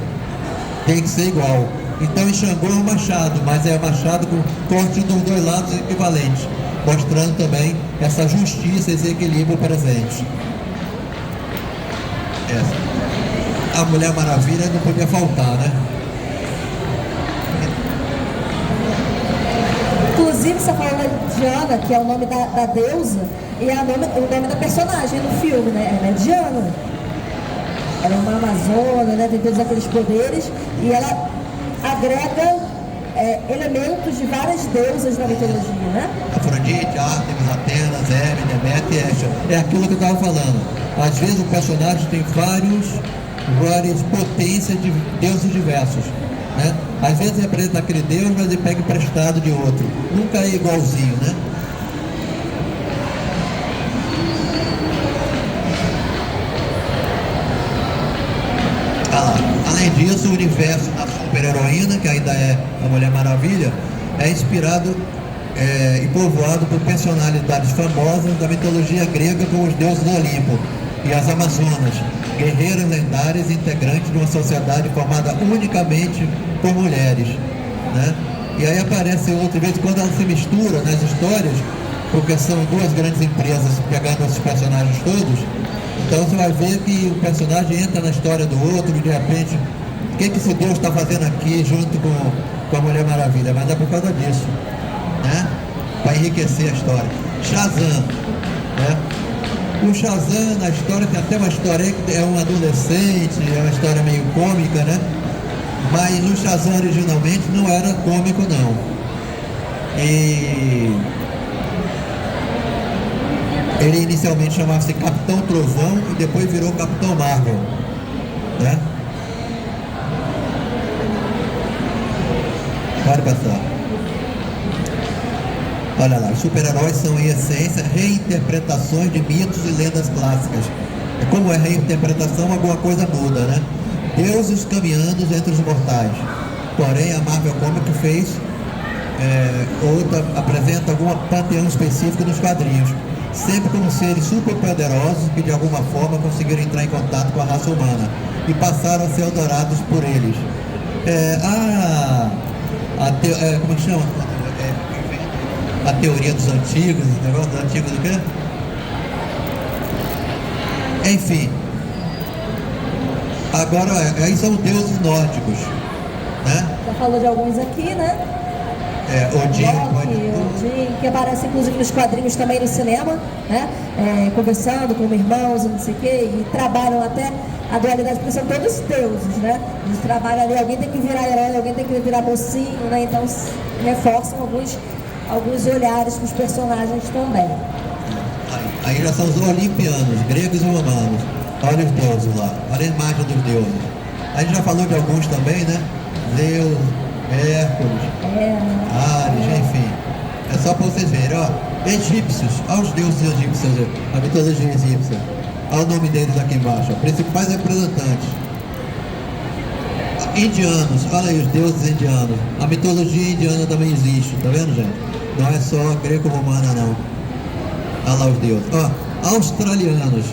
Tem que ser igual. Então Xangô é um machado, mas é machado com corte dos dois lados equivalentes, mostrando também essa justiça, esse equilíbrio presente. A Mulher Maravilha não podia faltar, né? Inclusive, você falou da Diana, que é o nome da deusa, e é o nome da personagem no filme, né? Ela é Diana. Ela é uma amazona, né? Tem todos aqueles poderes, e ela agrega elementos de várias deusas na mitologia, né? Afrodite, Ártemis, Atenas, Hermes, Deméter e Hestia. É aquilo que eu estava falando. Às vezes o personagem tem várias potências de deuses diversos, né? Às vezes representa aquele deus, mas ele pega emprestado de outro. Nunca é igualzinho, né? Além disso, o universo da super-heroína, que ainda é a Mulher Maravilha, é inspirado e povoado por personalidades famosas da mitologia grega, como os deuses do Olimpo e as Amazonas, guerreiras lendárias integrantes de uma sociedade formada unicamente por mulheres, né? E aí aparece outra vez, quando ela se mistura nas histórias, porque são duas grandes empresas pegando esses personagens todos. Então você vai ver que o personagem entra na história do outro e de repente, o que esse Deus está fazendo aqui junto com a Mulher Maravilha? Mas é por causa disso, né? Para enriquecer a história. Shazam. né? O Shazam, na história, tem até uma história que é um adolescente, é uma história meio cômica, né? Mas o Shazam originalmente não era cômico, não. E ele inicialmente chamava-se Capitão Trovão e depois virou Capitão Marvel, né? Pode passar. Olha lá, os super-heróis são, em essência, reinterpretações de mitos e lendas clássicas. E como é reinterpretação, alguma coisa muda, né? Deuses caminhando entre os mortais. Porém, a Marvel Comics fez apresenta algum panteão específico nos quadrinhos, sempre como seres superpoderosos que de alguma forma conseguiram entrar em contato com a raça humana e passaram a ser adorados por eles. Como é que chama? A teoria dos antigos, o negócio dos antigos do quê? Enfim. Agora, aí são deuses nórdicos, né? Já falou de alguns aqui, né? Odin, que aparece inclusive nos quadrinhos também no cinema, né? Conversando como irmãos, não sei o quê, e trabalham até a dualidade, porque são todos deuses, né? Eles trabalham ali, alguém tem que virar herói, alguém tem que virar mocinho, né? Então reforçam alguns olhares para os personagens também. Aí já são os olimpianos, gregos e romanos. Olha os deuses lá, olha a imagem dos deuses. A gente já falou de alguns também, né? Zeus, Hércules, Ares, enfim. É só para vocês verem, ó. Egípcios, olha os deuses egípcios, a mitologia egípcia. Olha o nome deles aqui embaixo, ó. Principais representantes. Indianos, olha aí os deuses indianos. A mitologia indiana também existe, tá vendo, gente? Não é só greco-romana, não. Olha lá os deuses. Ó, australianos,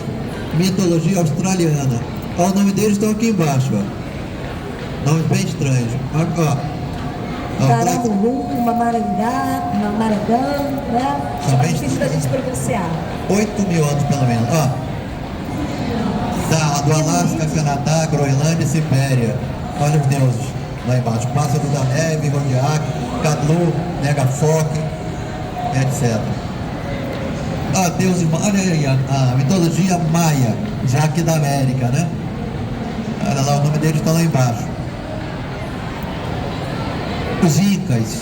mitologia australiana. Ó, o nome deles estão aqui embaixo, ó. Nomes bem estranhos. Ó. Caramuru, Mamarangá, né? É difícil da gente pronunciar. 8.000 anos pelo menos. Ó. Tá, do Alasca, Canadá, Groenlândia e Sibéria. Olha os deuses lá embaixo. Pássaro da neve, Rodiak, Kadlu, Negafoque, etc. Deuses, olha aí a mitologia maia, já aqui da América, né? Olha lá, o nome deles está lá embaixo. Os Incas,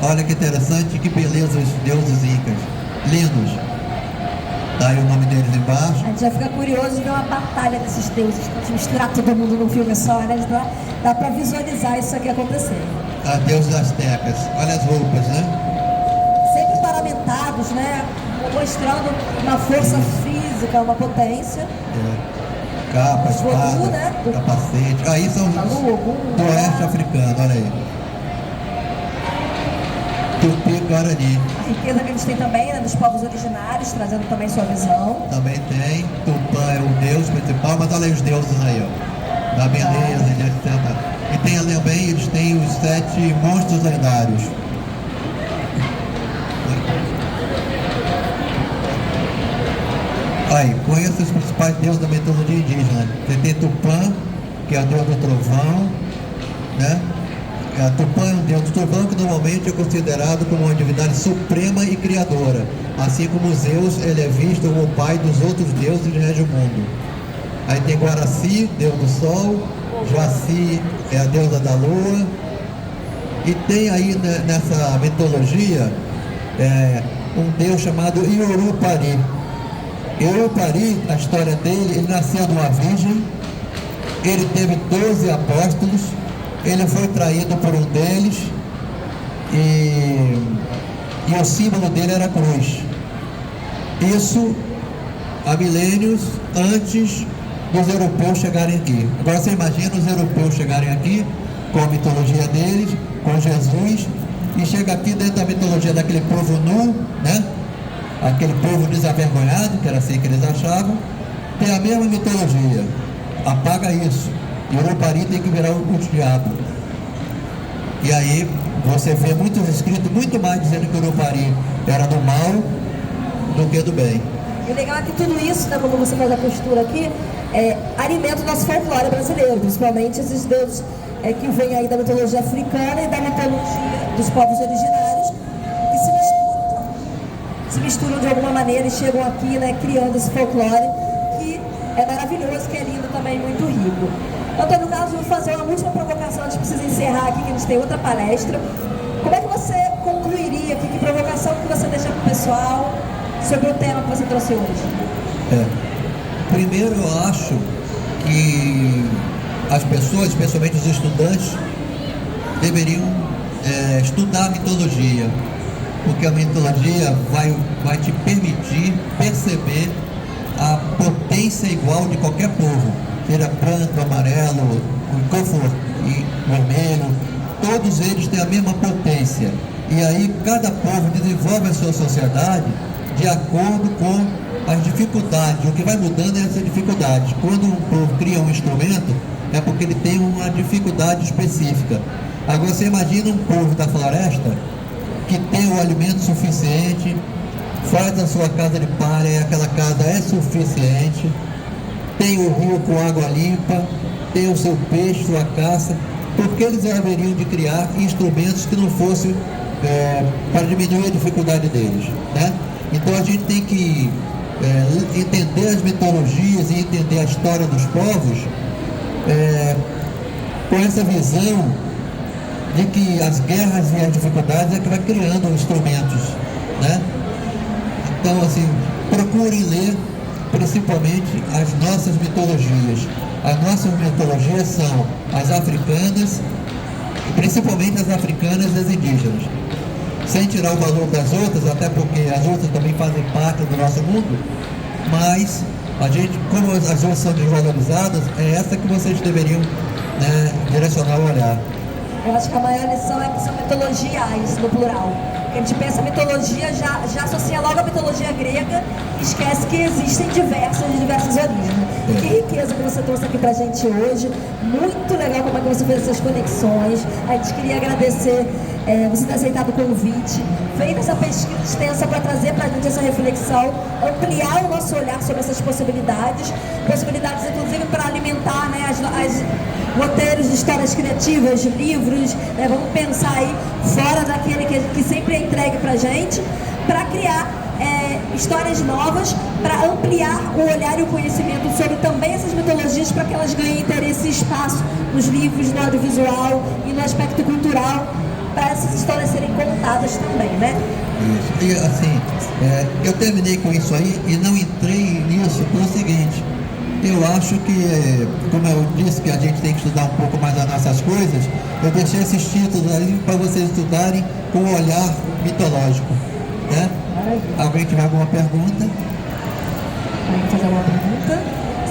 olha que interessante, que beleza os deuses Incas, lindos. Tá aí o nome deles embaixo. A gente já fica curioso de ver uma batalha desses deuses, de misturar todo mundo num filme só, né? Dá para visualizar isso aqui acontecendo. Deuses astecas, olha as roupas, né? Sempre paramentados, né? Mostrando uma força física, uma potência. Capa, espada, né? Capacete. Aí são os do oeste africano, olha aí. Tupi Guarani. A riqueza que eles têm também, né, dos povos originários, trazendo também sua visão. Também tem. Tupã é o deus principal, mas olha aí os deuses aí, ó. Da beleza, etc. E tem também, eles têm os 7 monstros lendários. Aí, conheça os principais deuses da mitologia indígena. Você tem Tupã, que é o deus do trovão, né? Tupã é um deus do trovão que normalmente é considerado como uma divindade suprema e criadora. Assim como Zeus, ele é visto como o pai dos outros deuses que regem o mundo. Aí tem Guaraci, deus do sol, Jaci é a deusa da lua. E tem aí nessa mitologia um deus chamado Iorupari. Iorupari, a história dele, ele nasceu de uma virgem, ele teve 12 apóstolos. Ele foi traído por um deles e o símbolo dele era a cruz. Isso há milênios antes dos europeus chegarem aqui. Agora você imagina os europeus chegarem aqui com a mitologia deles, com Jesus, e chega aqui dentro da mitologia daquele povo nu, né? Aquele povo desavergonhado, que era assim que eles achavam, tem a mesma mitologia. Apaga isso. E o Urupari tem que virar o diabo. E aí você vê muitos escritos, muito mais dizendo que o Urupari era do mal do que do bem. E o legal é que tudo isso, né, como você faz a postura aqui, alimenta o nosso folclore brasileiro, principalmente esses deuses que vêm aí da mitologia africana e da mitologia dos povos originários, que se misturam de alguma maneira e chegam aqui, né, criando esse folclore que é maravilhoso, que é lindo também, muito rico. Antônio Carlos, eu vou fazer uma última provocação, a gente precisa encerrar aqui, que a gente tem outra palestra. Como é que você concluiria aqui, que provocação que você deixa para o pessoal sobre o tema que você trouxe hoje? Primeiro, eu acho que as pessoas, especialmente os estudantes, deveriam estudar a mitologia, porque a mitologia vai te permitir perceber a potência igual de qualquer povo, seja branco, amarelo, qual for, e vermelho, todos eles têm a mesma potência. E aí cada povo desenvolve a sua sociedade de acordo com as dificuldades. O que vai mudando é essa dificuldade. Quando um povo cria um instrumento, é porque ele tem uma dificuldade específica. Agora você imagina um povo da floresta que tem o alimento suficiente, faz a sua casa de palha e aquela casa é suficiente, tem o rio com água limpa, tem o seu peixe, sua caça, porque eles haveriam de criar instrumentos que não fossem para diminuir a dificuldade deles, né? Então a gente tem que entender as mitologias e entender a história dos povos com essa visão de que as guerras e as dificuldades é que vai criando instrumentos, né? Então, assim, procurem ler principalmente as nossas mitologias. As nossas mitologias são as africanas, principalmente as africanas e as indígenas. Sem tirar o valor das outras, até porque as outras também fazem parte do nosso mundo, mas a gente, como as outras são desvalorizadas, é essa que vocês deveriam, né, direcionar o olhar. Eu acho que a maior lição é que são mitologiais, no plural. Porque a gente pensa mitologia, já associa logo a mitologia grega e esquece que existem diversas origens. Que riqueza que você trouxe aqui pra gente hoje. Muito legal como é que você fez essas conexões. A gente queria agradecer você ter aceitado o convite, feito essa pesquisa extensa para trazer pra gente essa reflexão, ampliar o nosso olhar sobre essas possibilidades inclusive para alimentar, né, as roteiros de histórias criativas, de livros, né, vamos pensar aí fora daquele que sempre é entregue pra gente, para criar histórias novas, para ampliar o olhar e o conhecimento sobre também essas mitologias, para que elas ganhem interesse e espaço nos livros, no audiovisual e no aspecto cultural, para essas histórias serem contadas também, né? Isso. E assim, eu terminei com isso aí e não entrei nisso pelo seguinte: eu acho que, como eu disse que a gente tem que estudar um pouco mais as nossas coisas, eu deixei esses títulos ali para vocês estudarem com um olhar mitológico, né? Alguém tiver alguma pergunta? Alguém fazer alguma pergunta?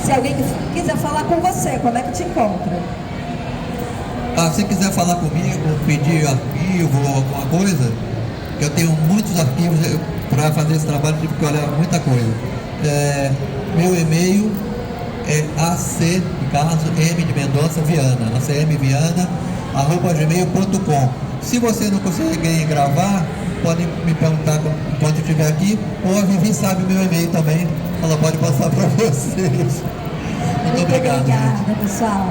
Se alguém quiser falar com você, como é que te encontra? Se quiser falar comigo, pedir arquivo ou alguma coisa, eu tenho muitos arquivos para fazer esse trabalho, tive que olhar muita coisa. Meu e-mail é AC, no caso, M de Mendonça Viana, acmviana@gmail.com. Se você não conseguir gravar, pode me perguntar quando eu estiver aqui, ou a Vivi sabe meu e-mail também, ela pode passar para vocês. Muito obrigada, pessoal.